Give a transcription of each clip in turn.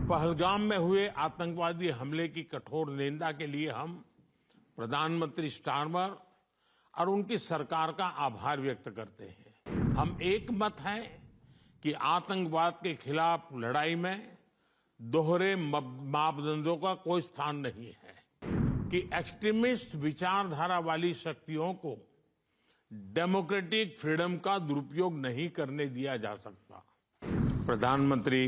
पहलगाम में हुए आतंकवादी हमले की कठोर निंदा के लिए हम प्रधानमंत्री स्टारमर और उनकी सरकार का आभार व्यक्त करते हैं। हम एक मत हैं कि आतंकवाद के खिलाफ लड़ाई में दोहरे मापदंडों का कोई स्थान नहीं है कि एक्सट्रीमिस्ट विचारधारा वाली शक्तियों को डेमोक्रेटिक फ्रीडम का दुरुपयोग नहीं करने दिया जा सकता। प्रधानमंत्री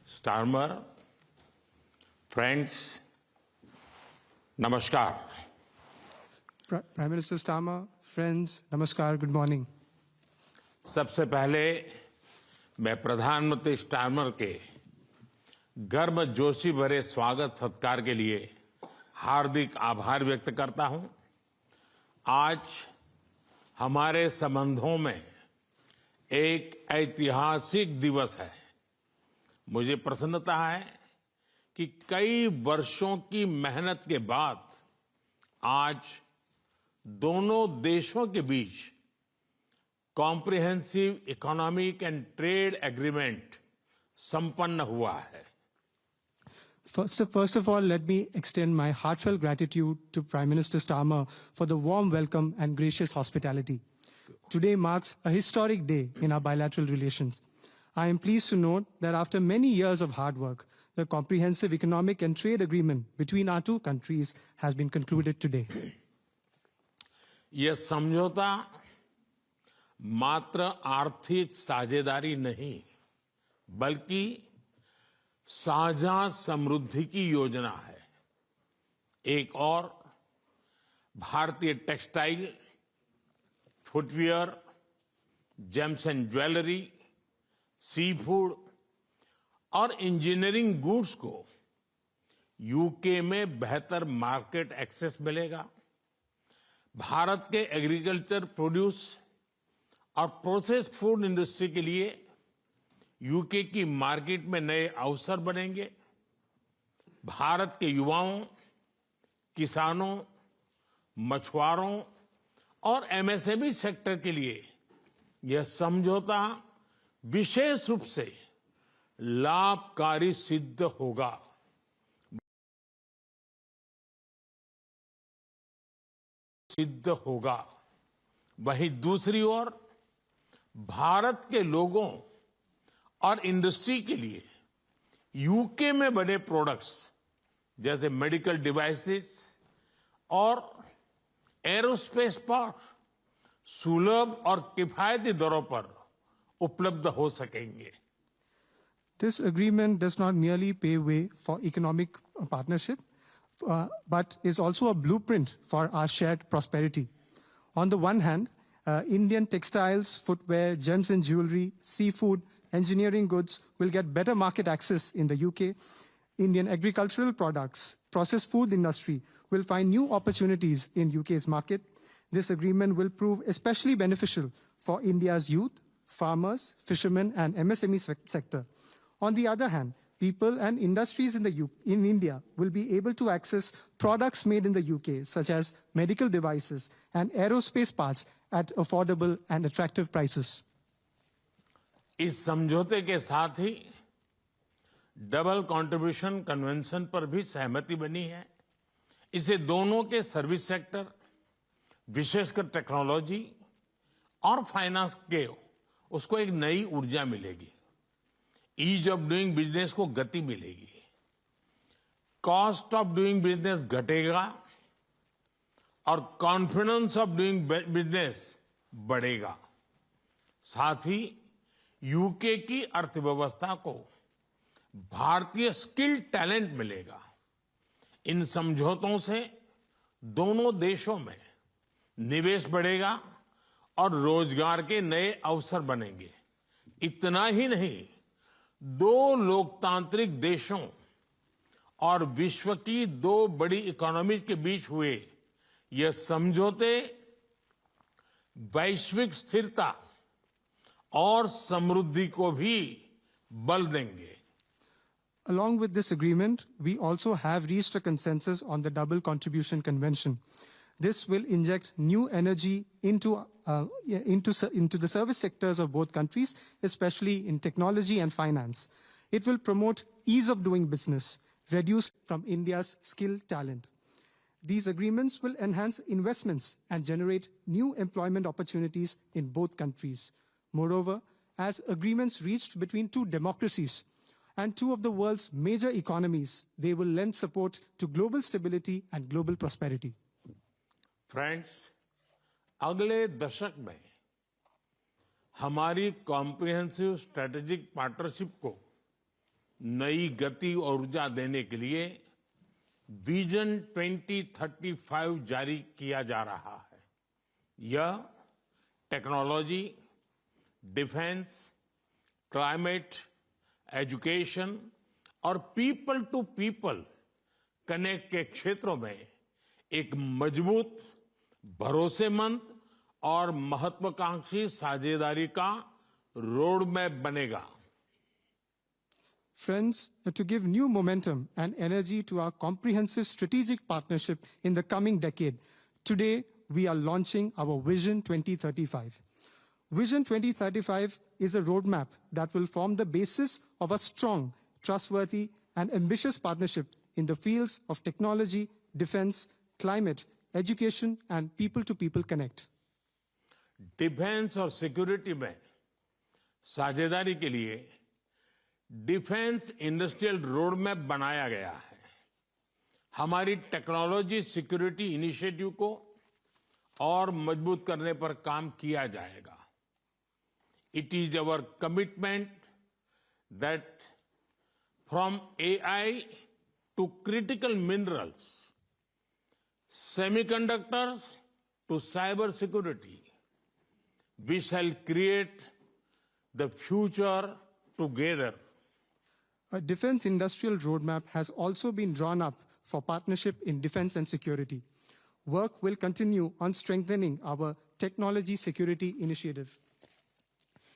स्टारमर, फ्रेंड्स, नमस्कार। Prime Minister Starmer, friends, namaskar, good morning. सबसे पहले मैं प्रधानमंत्री स्टारमर के गर्मजोशी भरे स्वागत सत्कार के लिए हार्दिक आभार व्यक्त करता हूं। आज हमारे संबंधों में एक ऐतिहासिक दिवस है। मुझे प्रसन्नता है कि कई वर्षों की मेहनत के बाद आज दोनों देशों के बीच comprehensive economic and trade agreement संपन्न हुआ है। First of all, let me extend my heartfelt gratitude to Prime Minister Starmer for the warm welcome and gracious hospitality. Today marks a historic day in our bilateral relations. I am pleased to note that after many years of hard work, the comprehensive economic and trade agreement between our two countries has been concluded today. यह समझौता मात्र आर्थिक साझेदारी नहीं, बल्कि साझा समृद्धि की योजना है। एक और भारतीय textile, footwear, gems and jewellery, seafood और इंजीनियरिंग गुड्स को यूके में बेहतर मार्केट एक्सेस मिलेगा। भारत के एग्रीकल्चर प्रोड्यूस और प्रोसेस्ड फूड इंडस्ट्री के लिए यूके की मार्केट में नए अवसर बनेंगे। भारत के युवाओं, किसानों, मछुआरों और एमएसएमई सेक्टर के लिए यह समझौता विशेष रूप से लाभकारी सिद्ध होगा। वहीं दूसरी ओर भारत के लोगों और इंडस्ट्री के लिए यूके में बने प्रोडक्ट्स जैसे मेडिकल डिवाइसेस और एरोस्पेस पार्ट्स सुलभ और किफायती दरों पर उपलब्ध हो सकेंगे। This agreement does not merely pave way for economic partnership, but is also a blueprint for our shared prosperity. On the one hand, Indian textiles, footwear, gems and jewelry, seafood, engineering goods will get better market access in the UK. Indian agricultural products, processed food industry will find new opportunities in UK's market. This agreement will prove especially beneficial for India's youth, farmers, fishermen and MSME sector. On the other hand, people and industries in India will be able to access products made in the UK, such as medical devices and aerospace parts at affordable and attractive prices. इस समझौते के साथ ही double contribution convention पर भी सहमति बनी है। इससे दोनों के सर्विस सेक्टर, विशेषकर टेक्नोलॉजी और फाइनेंस के उसको एक नई ऊर्जा मिलेगी। ईज ऑफ डूइंग बिजनेस को गति मिलेगी। कॉस्ट ऑफ डूइंग बिजनेस घटेगा और कॉन्फिडेंस ऑफ डूइंग बिजनेस बढ़ेगा। साथ ही यूके की अर्थव्यवस्था को भारतीय स्किल्ड टैलेंट मिलेगा। इन समझौतों से दोनों देशों में निवेश बढ़ेगा और रोजगार के नए अवसर बनेंगे। इतना ही नहीं, दो लोकतांत्रिक देशों और विश्व की दो बड़ी इकोनॉमीज के बीच हुए यह समझौते वैश्विक स्थिरता और समृद्धि को भी बल देंगे। Along with this agreement, we also have reached a consensus on the Double Contribution Convention. This will inject new energy into the service sectors of both countries, especially in technology and finance. It will promote ease of doing business, reduced from India's skilled talent. These agreements will enhance investments and generate new employment opportunities in both countries. Moreover, as agreements reached between two democracies and two of the world's major economies, they will lend support to global stability and global prosperity. Friends, अगले दशक में हमारी comprehensive strategic partnership को नई गति और ऊर्जा देने के लिए विजन 2035 जारी किया जा रहा है। यह टेक्नोलॉजी, डिफेंस, क्लाइमेट, एजुकेशन और पीपल टू पीपल कनेक्ट के क्षेत्रों में एक मजबूत, भरोसेमंद और महत्वाकांक्षी साझेदारी का रोड मैप बनेगा। Friends, to give new momentum and energy to our comprehensive strategic partnership in the coming decade, today we are launching our Vision 2035. Vision 2035 is a roadmap that will form the basis of a strong, trustworthy, and ambitious partnership in the fields of technology, defense, climate, education, and people-to-people connect. Defence और security में साझेदारी के लिए defence industrial road map बनाया गया है। हमारी technology security initiative को और मजबूत करने पर काम किया जाएगा। It is our commitment that from AI to critical minerals, semiconductors to cyber security, we shall create the future together. A defense industrial roadmap has also been drawn up for partnership in defense and security. Work will continue on strengthening our technology security initiative.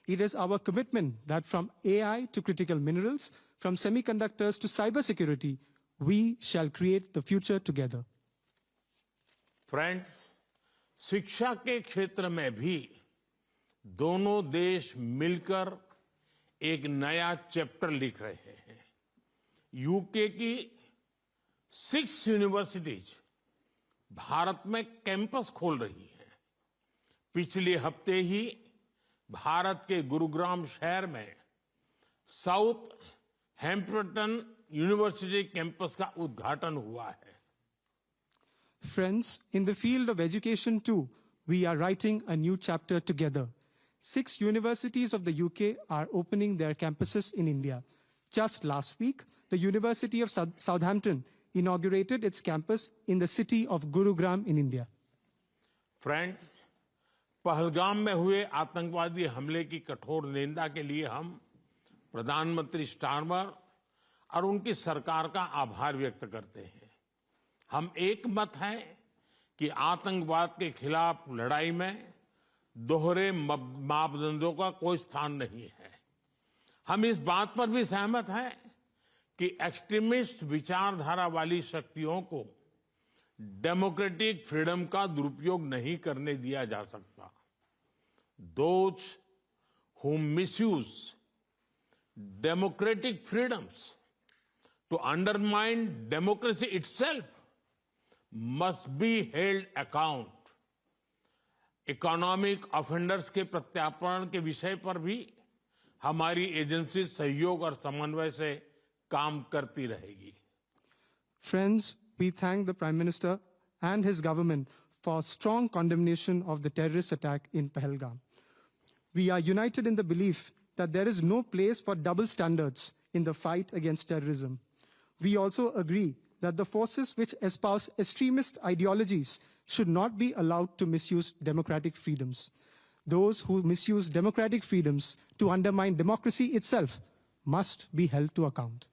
It is our commitment that from AI to critical minerals, from semiconductors to cybersecurity, we shall create the future together. Friends, शिक्षा के क्षेत्र में भी दोनों देश मिलकर एक नया चैप्टर लिख रहे हैं। यूके की 6 यूनिवर्सिटीज भारत में कैंपस खोल रही हैं। पिछले हफ्ते ही भारत के गुरुग्राम शहर में साउथ हैम्पटन यूनिवर्सिटी कैंपस का उद्घाटन हुआ है। Friends, in the field of education too, we are writing a new chapter together. 6 universities of the UK are opening their campuses in India. Just last week, the University of Southampton inaugurated its campus in the city of Gurugram in India. Friends, Pahalgam में हुए आतंकवादी हमले की कठोर निंदा के लिए हम प्रधानमंत्री स्टारमर और उनकी सरकार का आभार व्यक्त करते हैं। हम एक मत हैं कि आतंकवाद के खिलाफ लड़ाई में दोहरे मापदंडों का कोई स्थान नहीं है। हम इस बात पर भी सहमत हैं कि एक्सट्रीमिस्ट विचारधारा वाली शक्तियों को डेमोक्रेटिक फ्रीडम का दुरुपयोग नहीं करने दिया जा सकता। Those who misuse democratic freedoms to undermine democracy itself must be held account. Economic offenders के प्रत्यार्पण के विषय पर भी हमारी एजेंसी सहयोग और समन्वय से काम करती रहेगी। Friends, we thank the Prime Minister and his government for strong condemnation of the terrorist attack in Pahalgam. We are united in the belief that there is no place for double standards in the fight against terrorism. We also agree that the forces which espouse extremist ideologies should not be allowed to misuse democratic freedoms. Those who misuse democratic freedoms to undermine democracy itself must be held to account.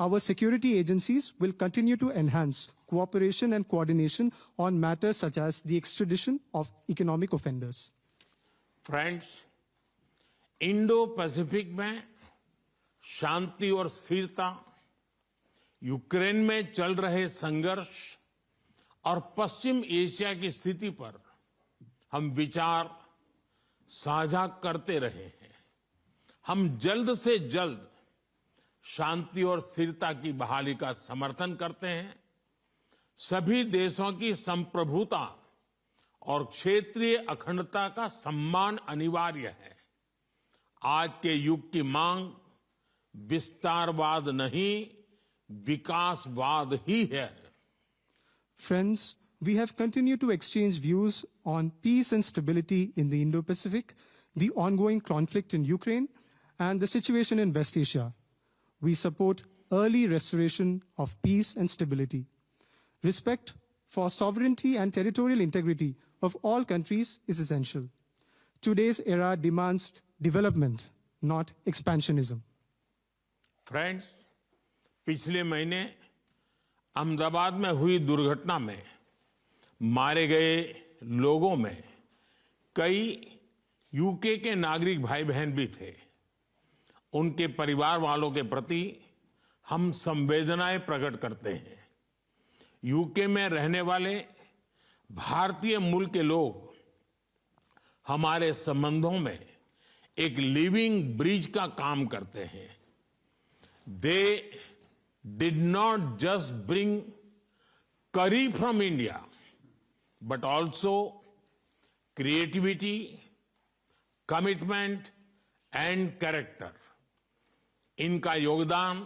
Our security agencies will continue to enhance cooperation and coordination on matters such as the extradition of economic offenders. Friends, Indo Pacific में शांति और स्थिरता, Ukraine में चल रहे संघर्ष और पश्चिम Asia की स्थिति पर हम विचार साझा करते रहे हैं। हम जल्द से जल्द शांति और स्थिरता की बहाली का समर्थन करते हैं। सभी देशों की संप्रभुता और क्षेत्रीय अखंडता का सम्मान अनिवार्य है। आज के युग की मांग विस्तारवाद नहीं, विकासवाद ही है। Friends, we have continued to exchange views on peace and stability in the Indo-Pacific, the ongoing conflict in Ukraine, and the situation in West Asia. We support early restoration of peace and stability. Respect for sovereignty and territorial integrity of all countries is essential. Today's era demands development, not expansionism. Friends, पिछले महीने अहमदाबाद में हुई दुर्घटना में मारे गए लोगों में कई यूके के नागरिक भाई बहन भी थे। उनके परिवार वालों के प्रति हम संवेदनाएं प्रकट करते हैं। यूके में रहने वाले भारतीय मूल के लोग हमारे संबंधों में एक लिविंग ब्रिज का काम करते हैं। They did not just bring curry from India, but also creativity, commitment and character. इनका योगदान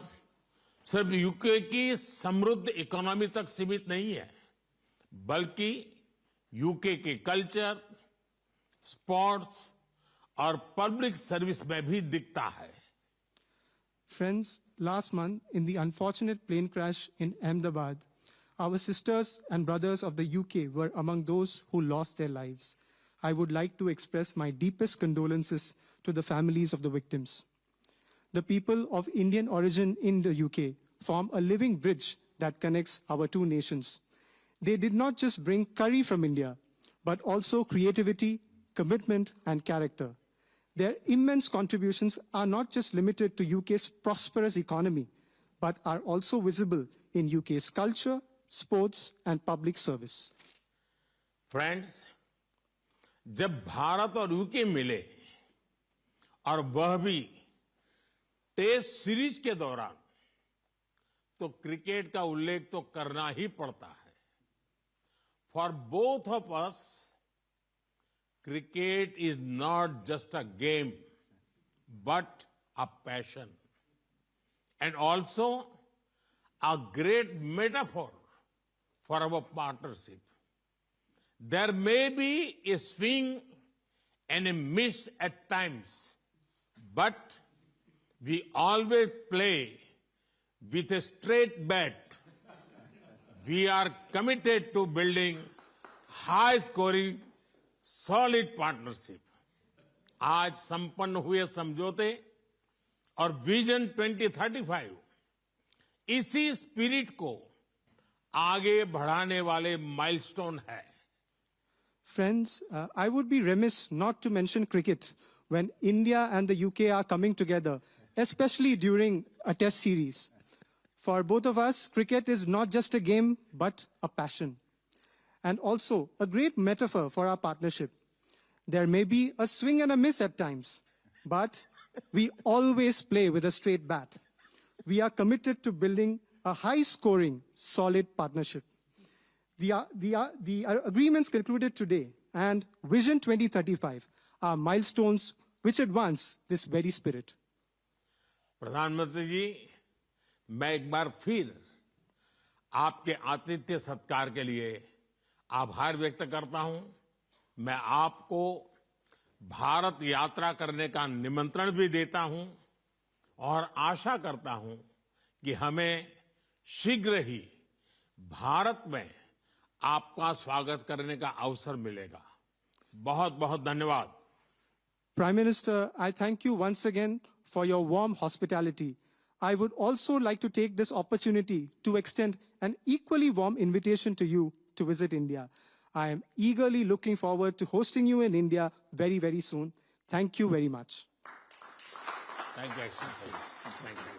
सिर्फ यूके की समृद्ध इकोनॉमी तक सीमित नहीं है, बल्कि यूके के कल्चर, स्पोर्ट्स और पब्लिक सर्विस में भी दिखता है। Friends, last month in the unfortunate plane crash in Ahmedabad, our sisters and brothers of the UK were among those who lost their lives. I would like to express my deepest condolences to the families of the victims. The people of Indian origin in the UK form a living bridge that connects our two nations. They did not just bring curry from India, but also creativity, commitment, and character. Their immense contributions are not just limited to UK's prosperous economy, but are also visible in UK's culture, sports, and public service. Friends, जब भारत और UK मिले और वह भी test series के दौरान, तो cricket का उल्लेख तो करना ही पड़ता है। For both of us, cricket is not just a game, but a passion, and also a great metaphor for our partnership. There may be a swing and a miss at times, but we always play with a straight bat. We are committed to building high-scoring, solid partnership. आज संपन्न हुए समझौते और vision 2035 इसी spirit को आगे बढ़ाने वाले माइलस्टोन है। Friends, I would be remiss not to mention cricket when India and the UK are coming together, especially during a test series. For both of us, cricket is not just a game, but a passion, and also a great metaphor for our partnership. There may be a swing and a miss at times, but we always play with a straight bat. We are committed to building a high-scoring, solid partnership. The agreements concluded today and Vision 2035 are milestones which advance this very spirit. प्रधानमंत्री जी, मैं एक बार फिर आपके आतिथ्य सत्कार के लिए आभार व्यक्त करता हूं। मैं आपको भारत यात्रा करने का निमंत्रण भी देता हूं और आशा करता हूं कि हमें शीघ्र ही भारत में आपका स्वागत करने का अवसर मिलेगा। बहुत बहुत धन्यवाद। Prime Minister, I thank you once again for your warm hospitality. I would also like to take this opportunity to extend an equally warm invitation to you to visit India. I am eagerly looking forward to hosting you in India very, very soon. Thank you very much. Thank you. Thank you.